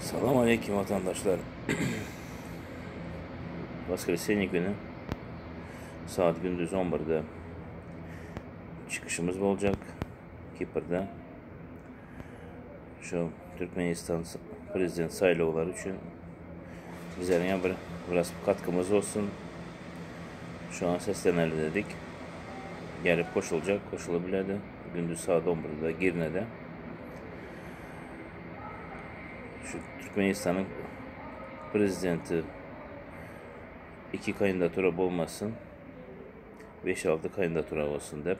Selam aleyküm vatandaşlar. Baskılı Seni günü saat gündüz 11'de çıkışımız olacak. Kipur'da. Şu Türkmenistan prezident sayloları için bizlerin biraz katkımız olsun. Şu an seslenelim dedik. Gelip koşulacak, koşulabilirdi. Gündüz saat 11'de Girne'de. Şu Türkmenistan'ın prezidenti iki kandidatura olmasın, 5-6 kandidatura olsun de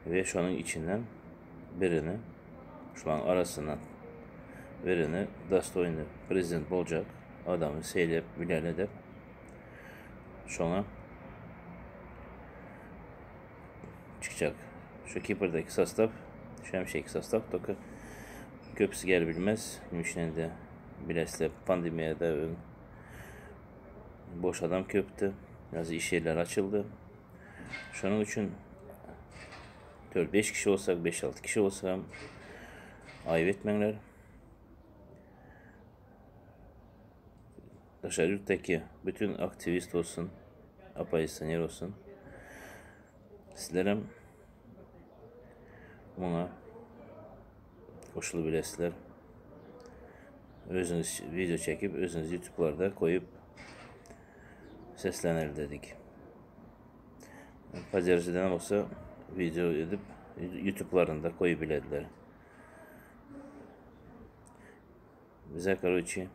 ve şu anın içinden birini, şu an arasından birini Dastoy'unu prezident olacak adamı seylep, ilerledip şu an çıkacak. Şu Kipur'daki sastaf, Şemşek sastaf, toku köpüsü gel bilmez. Müşnende bilesle pandemiye de boş adam köptü. Bazı iş yerler açıldı. Şunun için 4-5 kişi olsak, 5-6 kişi olsak ayıp etmenler. Dışarıdaki bütün aktivist olsun, apayistanyer olsun. Sizlerim buna koşulu bilesizler. Özünüz video çekip, özünüz YouTube'larda koyup seslenir dedik. Pazarcıdan olsa video edip YouTube'larında koyabilirler. Bize короче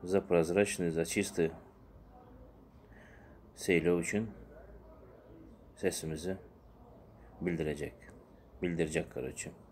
за прозрачный, за чистый seylov için sesimizi bildirecek. Bildirecek короче.